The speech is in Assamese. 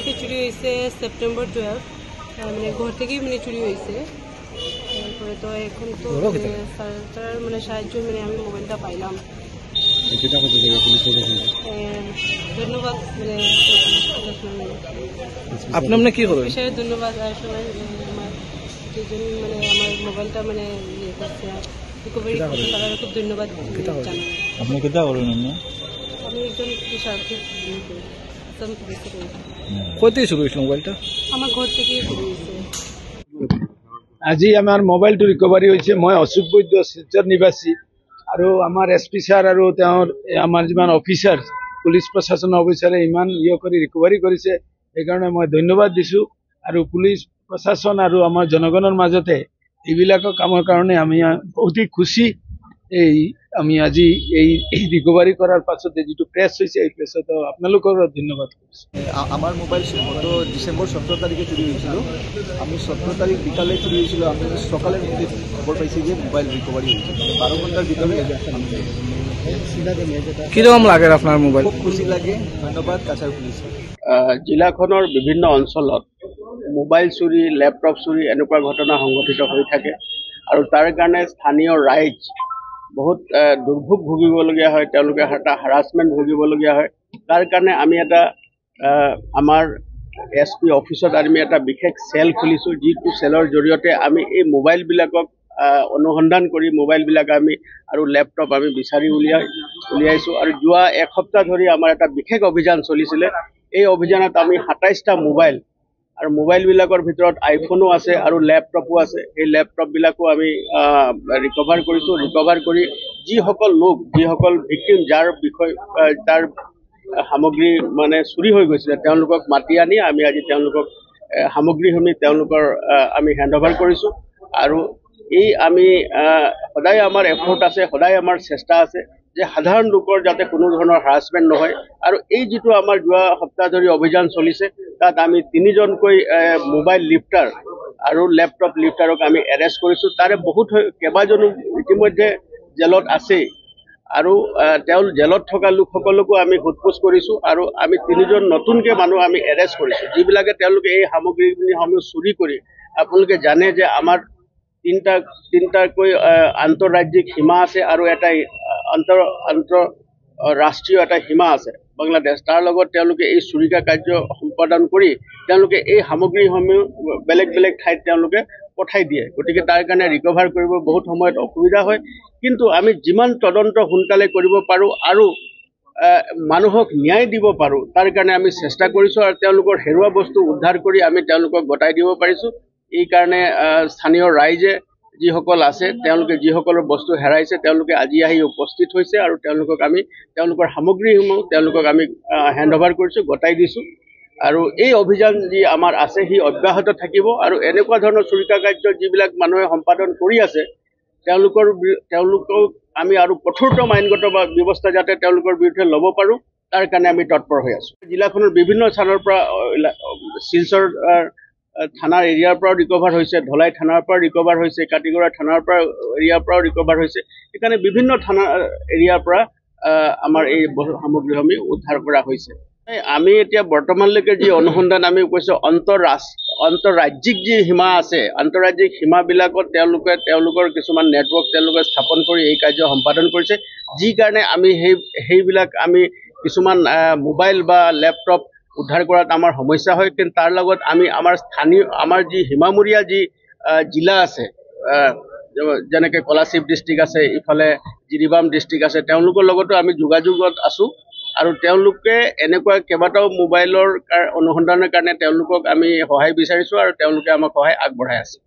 থেকে চুরি হয়েছে সেপ্টেম্বর 12 মানে ঘর থেকেই মানে চুরি হয়েছে। তারপরে তো এখন তো স্যার মানে সাহায্য মানে আমি মোবাইলটা পাইলাম। ধন্যবাদ মানে আপনার কি করবেন? বিশেষ ধন্যবাদ সবাই আমার যেজন মানে আমার মোবাইলটা মানে ইয়ে করছে রিকভারি করছে তারা খুব ধন্যবাদ জানাই। আপনি কেটা করেন? আমি একজন কৃষক কই থেকে শুরু হয়েছিল মোবাইলটা? আমার ঘর থেকেই শুরু হয়েছে। আজি আমার মোবাইলটো রিকভারি হয়েছে। মই অশোক বৈদ্য শিলচর নিবাসী আৰু আমাৰ এছপি ছাৰ আৰু তেওঁৰ আমাৰ যিমান অফিচাৰ পুলিচ প্ৰশাসনৰ অফিচাৰে ইমান কৰি ৰিকভাৰি কৰিছে, সেইকাৰণে মই ধন্যবাদ দিছোঁ। আৰু পুলিচ প্ৰশাসন আৰু আমাৰ জনগণৰ মাজতে এইবিলাক কামৰ কাৰণে আমি অতি খুশি। আমি আজি এই রিকভারি করার পাছতে যেটো প্রেস হয়েছে এই প্রেসত আপনাদের ধন্যবাদ করছি। আমার মোবাইল গত ডিসেম্বর 17 তারিখে চুরি হয়েছিল। আমি 17 তারিখ বিকালে চুরি হয়েছিল, আমি সকালের মধ্যে খবর পাইছি যে মোবাইল রিকভারি হয়েছে। 12 ঘন্টার ভিতরে কিরকম লাগে আপনার মোবাইল? খুব খুশি লাগে। ধন্যবাদ কাছাৰ পুলিচ। জিলাখনৰ বিভিন্ন অঞ্চলত মোবাইল চুৰি, লেপটপ চুৰি এনেকুৱা ঘটনা সংঘটিত হৈ থাকে আৰু তাৰ কাৰণে স্থানীয় ৰাইজ বহুত দুৰ্ভোগ ভুগিবলগীয়া হয়, তেওঁলোকে এটা হাৰাছমেণ্ট ভুগিবলগীয়া হয়। তাৰ কাৰণে আমি এটা আমাৰ SP অফিচত আমি এটা বিশেষ চেল খুলিছোঁ, যিটো চেলৰ জৰিয়তে আমি এই মোবাইলবিলাকক অনুসন্ধান কৰি মোবাইলবিলাক আমি আৰু লেপটপ আমি বিচাৰি উলিয়াইছোঁ। আৰু যোৱা এসপ্তাহ ধৰি আমাৰ এটা বিশেষ অভিযান চলিছিলে। এই অভিযানত আমি 27টা মোবাইল আৰু মোবাইলবিলাকৰ ভিতৰত আইফোনো আছে আৰু লেপটপো আছে। এই লেপটপবিলাকো আমি ৰিকভাৰ কৰিছোঁ। ৰিকভাৰ কৰি যিসকল লোক, যিসকল ভিক্টিম, যাৰ সামগ্ৰী মানে চুৰি হৈ গৈছিলে, তেওঁলোকক মাতি আনি আমি আজি তেওঁলোকক সামগ্ৰীসমূহ তেওঁলোকৰ আমি হেণ্ডঅভাৰ কৰিছোঁ। আৰু এই আমি সদায় আমাৰ এফৰ্ট আছে, সদায় আমাৰ চেষ্টা আছে যে সাধাৰণ লোকৰ যাতে কোনো ধৰণৰ হাৰাছমেণ্ট নহয়। আৰু এই যিটো আমাৰ যোৱা সপ্তাহ ধৰি অভিযান চলিছে, তাত আমি 3জনকৈ মোবাইল লিফ্টাৰ আৰু লেপটপ লিফ্টাৰক আমি এৰেষ্ট কৰিছোঁ। তাৰে বহুত কেইবাজনো ইতিমধ্যে জেলত আছে আৰু তেওঁ জেলত থকা লোকসকলকো আমি সোধপোছ কৰিছোঁ। আৰু আমি 3জন নতুনকৈ মানুহ আমি এৰেষ্ট কৰিছোঁ, যিবিলাকে তেওঁলোকে এই সামগ্ৰীসমূহ চুৰি কৰি, আপোনালোকে জানে যে আমাৰ তিনিটাকৈ আন্তঃৰাজ্যিক সীমা আছে আৰু এটা আন্তঃৰাষ্ট্ৰীয় এটা সীমা আছে বাংলাদেশ। তাৰ লগত তেওঁলোকে এই চুৰিকা কাৰ্য সম্পাদন কৰি তেওঁলোকে এই সামগ্ৰীসমূহ বেলেগ বেলেগ ঠাইত তেওঁলোকে পঠাই দিয়ে। গতিকে তাৰ কাৰণে ৰিকভাৰ কৰিব বহুত সময়ত অসুবিধা হয়। কিন্তু আমি যিমান তদন্ত সোনকালে কৰিব পাৰোঁ আৰু মানুহক ন্যায় দিব পাৰোঁ, তাৰ কাৰণে আমি চেষ্টা কৰিছোঁ। আৰু তেওঁলোকৰ হেৰুৱা বস্তু উদ্ধাৰ কৰি আমি তেওঁলোকক গতাই দিব পাৰিছোঁ। এই কাৰণে স্থানীয় ৰাইজে যিসকল আছে, তেওঁলোকে যিসকলৰ বস্তু হেৰাইছে, তেওঁলোকে আজি আহি উপস্থিত হৈছে আৰু তেওঁলোকৰ সামগ্ৰীসমূহ তেওঁলোকক আমি হেণ্ডঅভাৰ কৰিছোঁ, গতাই দিছোঁ। আৰু এই অভিযান যি আমাৰ আছে সি অব্যাহত থাকিব। আৰু এনেকুৱা ধৰণৰ চুৰিকা কাৰ্য যিবিলাক মানুহে সম্পাদন কৰি আছে, তেওঁলোকক আমি আৰু কঠোৰতম আইনগত ব্যৱস্থা যাতে তেওঁলোকৰ বিৰুদ্ধে ল'ব পাৰোঁ, তাৰ কাৰণে আমি তৎপৰ হৈ আছোঁ। জিলাখনৰ বিভিন্ন স্থানৰ পৰা শিলচৰ থানাৰ এৰিয়াৰ পৰাও ৰিকভাৰ হৈছে, ধলাই থানাৰ পৰা ৰিকভাৰ হৈছে, কাটিগড়া থানাৰ পৰা এৰিয়াৰ পৰাও ৰিকভাৰ হৈছে। সেইকাৰণে বিভিন্ন থানা এৰিয়াৰ পৰা আমাৰ এই সামগ্ৰীসমূহ উদ্ধাৰ কৰা হৈছে। আমি এতিয়া বৰ্তমানলৈকে যি অনুসন্ধান আমি কৈছোঁ, আন্তঃৰাজ্যিক যি সীমা আছে, আন্তঃৰাজ্যিক সীমাবিলাকত তেওঁলোকৰ কিছুমান নেটৱৰ্ক তেওঁলোকে স্থাপন কৰি এই কাৰ্য সম্পাদন কৰিছে। যি কাৰণে আমি সেইবিলাক আমি কিছুমান মোবাইল বা লেপটপ উদ্ধাৰ কৰাত আমাৰ সমস্যা হয়। কিন্তু তাৰ লগত আমি আমাৰ যি সীমামূৰীয়া যি জিলা আছে, যেনেকৈ কলাশিব ডিষ্ট্ৰিক্ট আছে, ইফালে জিৰিবাম ডিষ্ট্ৰিক্ট আছে, তেওঁলোকৰ লগতো আমি যোগাযোগত আছোঁ। আৰু তেওঁলোকে এনেকুৱা কেইবাটাও মোবাইলৰ অনুসন্ধানৰ কাৰণে তেওঁলোকক আমি সহায় বিচাৰিছোঁ আৰু তেওঁলোকে আমাক সহায় আগবঢ়াই আছে।